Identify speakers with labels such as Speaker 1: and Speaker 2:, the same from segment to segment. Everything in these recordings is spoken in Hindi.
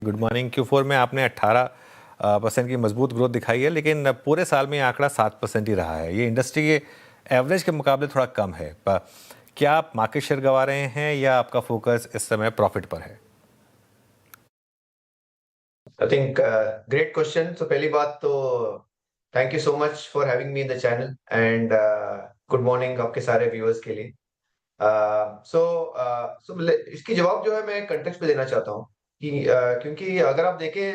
Speaker 1: Good morning. Q4 में आपने 18% की मजबूत ग्रोथ दिखाई है, लेकिन पूरे साल में ये आंकड़ा 7% ही रहा है। ये इंडस्ट्री के एवरेज के मुकाबले थोड़ा कम है। क्या आप मार्केट शेयर गंवा रहे हैं या आपका फोकस इस समय प्रॉफिट पर है?
Speaker 2: I think great question. So पहली बात तो thank you so much for having me in the channel and good morning आपके सारे viewers के लिए। So इसकी जवाब जो है मैं कंटेक्स्ट पे देना चाहता हूँ कि क्योंकि अगर आप देखें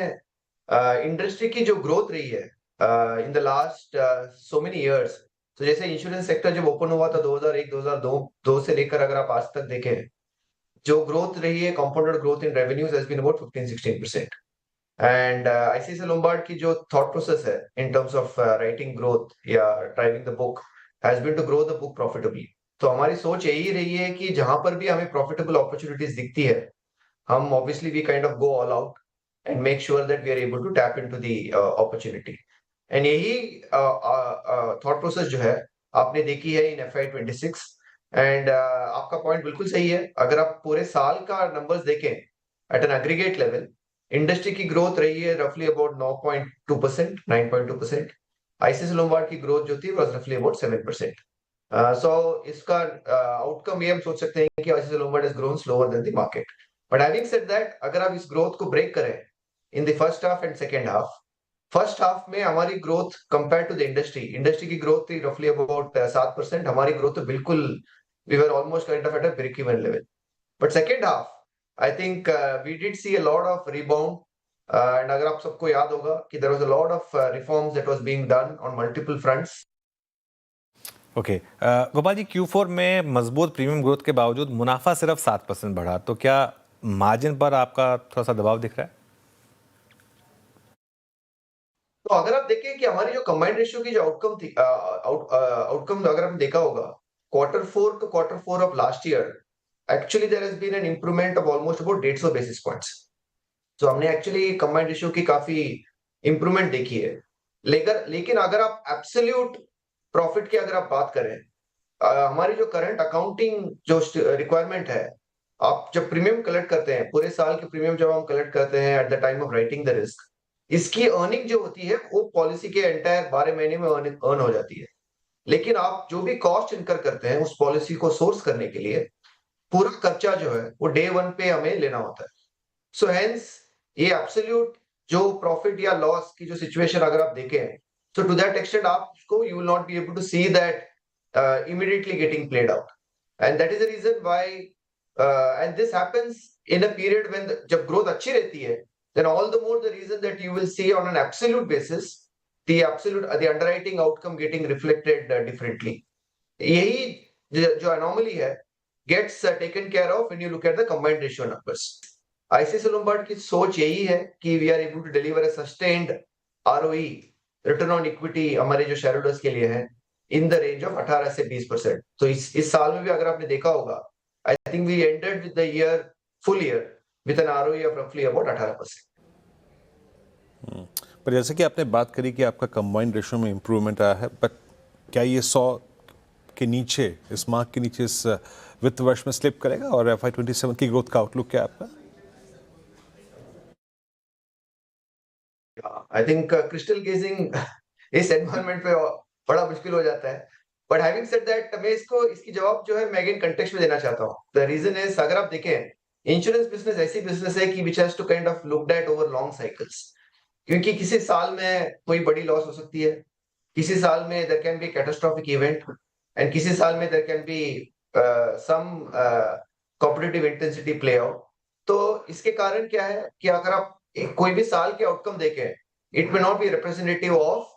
Speaker 2: इंडस्ट्री की जो ग्रोथ रही है in the last so many years, तो जैसे इंश्योरेंस सेक्टर जब ओपन हुआ था 2001 2002 से लेकर अगर आप आज तक देखें, जो ग्रोथ रही है compounded growth in revenues has been about 15-16%। And ICICI Lombard की जो थॉट प्रोसेस है in terms of writing growth या driving the book has been to grow the book profitably. तो हमारी सोच यही रही है कि जहां पर भी हमें प्रॉफिटेबल अपॉर्चुनिटीज दिखती है, हम obviously we kind of go all out and make sure that we are able to tap into the opportunity. And यही थॉट प्रोसेस जो है आपने देखी है इन FY 26। एंड आपका पॉइंट बिल्कुल सही है। अगर आप पूरे साल का नंबर्स देखें at an aggregate level, industry की ग्रोथ रही है रफली अबाउट 9.2%, 9.2%। आईसीआईसीआई लोम्बार्ड की ग्रोथ जो थी वाज रफली अबाउट 7%। सो इसका आउटकम ये हम सोच सकते हैं कि ICICI Lombard has grown slower than the market. But having said that, अगर आप इस ग्रोथ को ब्रेक करें in the first half and second half, first half में हमारी growth compare to the industry की ग्रोथ थी रफली अबाउट 7%। हमारी ग्रोथ तो बिल्कुल we were almost kind of at a break even level. But second half I think we did see a lot of rebound. And अगर आप सबको याद होगा कि there was a lot of reforms that was being done on multiple fronts.
Speaker 1: Okay. Gopal ji, Q4 में मजबूत प्रीमियम ग्रोथ के बावजूद मुनाफा सिर्फ 7% बढ़ा, तो क्या मार्जिन पर आपका थोड़ा सा दबाव दिख रहा है?
Speaker 2: तो अगर आप देखें कि हमारी जो कंबाइंड रेशियो की जो आउटकम थी, आउटकम अगर आपने देखा होगा Q4 to Q4 of last year, actually there has been an improvement of almost about 150 basis points. तो हमने एक्चुअली कंबाइंड रेशियो की काफी इंप्रूवमेंट देखी है। लेकिन अगर आप एब्सोल्यूट प्रॉफिट की अगर आप बात करें, हमारी जो करंट अकाउंटिंग जो रिक्वायरमेंट है, आप जब प्रीमियम कलेक्ट करते हैं, पूरे साल के प्रीमियम जब हम कलेक्ट करते हैं at the time of writing the risk, इसकी अर्निंग जो होती है वो पॉलिसी के एंटायर 12 महीने में अर्न हो जाती है। लेकिन आप जो भी कॉस्ट इनकर करते हैं उस पॉलिसी को सोर्स करने के लिए, पूरा खर्चा जो है वो डे वन पे हमें लेना होता है। सो हेंस ये एब्सोल्यूट जो प्रॉफिट या लॉस की जो सिचुएशन अगर आप देखें, so to that extent आपको you will not be able to see that immediately getting played out, and that is the reason why and this happens in a period when जब growth अच्छी रहती है, then all the more the reason that you will see on an absolute basis the underwriting outcome getting reflected differently. यही जो anomaly है gets taken care of when you look at the combined ratio numbers. ICICI Lombard की सोच यही है कि we are able to deliver a sustained ROE, return on equity, हमारे जो शेयर होल्डर्स के लिए है इन द रेंज ऑफ 18 से 20%। तो इस साल में भी अगर आपने देखा होगा, I think we ended with the year full year with an ROE of रफली अबाउट 18%।
Speaker 3: पर जैसे कि आपने बात करी कि आपका कंबाइंड रेशियो में इंप्रूवमेंट आया है, बट क्या ये 100 के नीचे, इस मार्क के नीचे इस वित्त वर्ष में स्लिप करेगा? और FY 27 की ग्रोथ का आउटलुक क्या है आपका?
Speaker 2: आई थिंक क्रिस्टल गेजिंग इस एनवायरनमेंट पे बड़ा मुश्किल हो जाता है। बट हैविंग सेड दैट, मैं इसकी जवाब जो है मैं अगेन कंटेक्स्ट में देना चाहता हूँ। द रीजन इज, अगर आप देखें, इंश्योरेंस बिजनेस ऐसी बिजनेस है कि which has to kind of looked at over long cycles. क्योंकि किसी साल में कोई बड़ी लॉस हो सकती है, किसी साल में there can be catastrophic event, and किसी साल में there can be some competitive intensity play out. तो इसके कारण क्या है कि अगर आप कोई भी साल के आउटकम देखें, it may not be representative of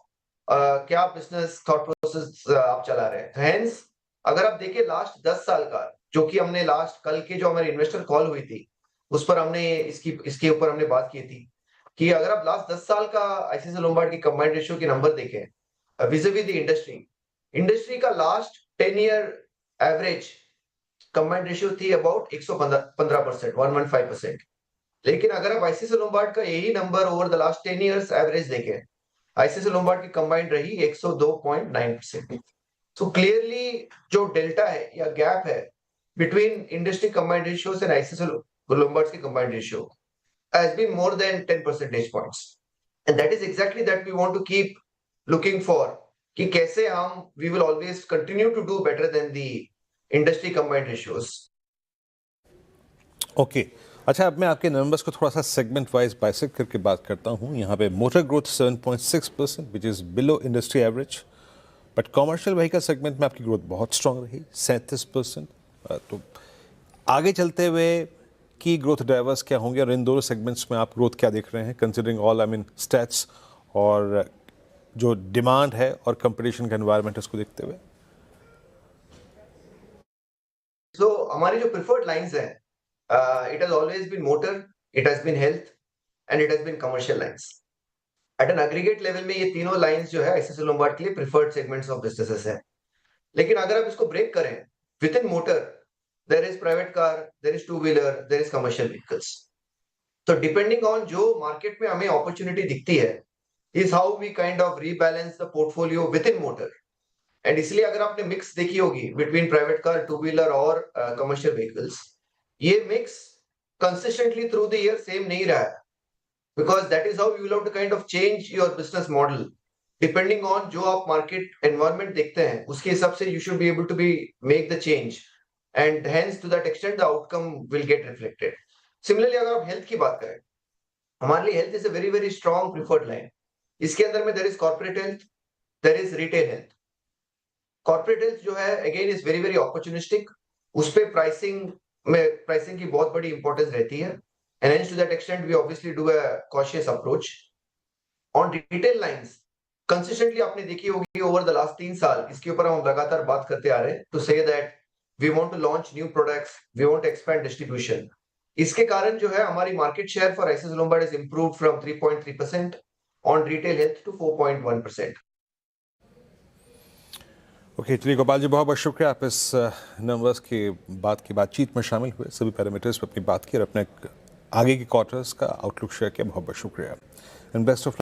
Speaker 2: क्या बिजनेस थॉट प्रोसेस आप चला रहे हैं। हेंस अगर आप देखिए लास्ट 10 साल का, जो कि हमने लास्ट कल की जो हमारी इन्वेस्टर कॉल हुई थी, उस पर हमने इसके ऊपर हमने बात की थी कि अगर आप लास्ट 10 साल का आईसीआईसीआई लोम्बार्ड की कंबाइंड रेशियो के नंबर देखें विज़-विज़ द इंडस्ट्री का last 10 year average combined ratio थी अबाउट 115%, 115%। लेकिन अगर आप आईसीआईसीआई लोम्बार्ड का यही number over the last 10 years average देखें, आईसीआईसीआई लोम्बार्ड की कंबाइंड रही 102.9%। सो क्लियरली जो डेल्टा है या गैप है between industry combined ratios and ICICI Lombard की combined ratio, has been more than 10 percentage points. And that is exactly that we want to keep looking for. कि कैसे हम we will always continue to do better than the industry combined ratios.
Speaker 3: Okay अच्छा, अब मैं आपके नंबर्स को थोड़ा सा सेगमेंट वाइज बाइसेक्ट करके बात करता हूँ। यहाँ पे motor growth 7.6% which is below industry average, but commercial vehicle segment में आपकी ग्रोथ बहुत स्ट्रांग रही 37%। तो आगे चलते हुए की ग्रोथ ड्राइवर्स क्या होंगे और इन दोनों सेगमेंट्स में आप ग्रोथ क्या देख रहे हैं, considering all I mean stats और जो डिमांड है और कंपटीशन का एनवायरनमेंट उसको देखते हुए?
Speaker 2: So हमारी जो preferred lines हैं, it has always been motor, it has been health, and it has been commercial lines. At an aggregate level में ये तीनों lines जो है ICICI Lombard के लिए preferred segments of businesses हैं. लेकिन अगर आप इसको break करें, within motor, there is private car, there is two-wheeler, there is commercial vehicles. So depending on जो market में हमें opportunity दिखती है, is how we kind of rebalance the portfolio within motor. And इसलिए अगर आपने मिक्स देखी होगी between private car, two wheeler और कमर्शियल व्हीकल्स, ये mix consistently through the year same नहीं रहा है, because that is how you will have to kind of change your business model depending on जो आप मार्केट एनवायरनमेंट देखते हैं, उसके हिसाब से you should be able to be make the change and hence to that extent the outcome will get reflected. Similarly अगर आप हेल्थ की बात करें, हमारे लिए health is a very very strong preferred line. इसके अंदर में there is corporate health, there is retail health. Corporate health जो है again is very very opportunistic, उस पे प्राइसिंग की बहुत बड़ी इंपॉर्टेंस रहती है, and hence to that extent we obviously do a cautious approach. On retail lines consistently आपने देखी होगी ओवर द लास्ट 3 साल, इसके ऊपर हम लगातार बात करते आ रहे हैं to say that we want to launch new products, we want to expand distribution. इसके कारण जो है हमारी market share for ICICI Lombard is improved from 3.3% on retail health to 4.1%.
Speaker 3: Okay चलिए गोपाल जी, बहुत बहुत शुक्रिया आप इस नंबर्स की बातचीत में शामिल हुए, सभी पैरामीटर्स पर अपनी बात की और अपने आगे के क्वार्टर्स का आउटलुक शेयर किया. बहुत बहुत शुक्रिया एंड बेस्ट ऑफ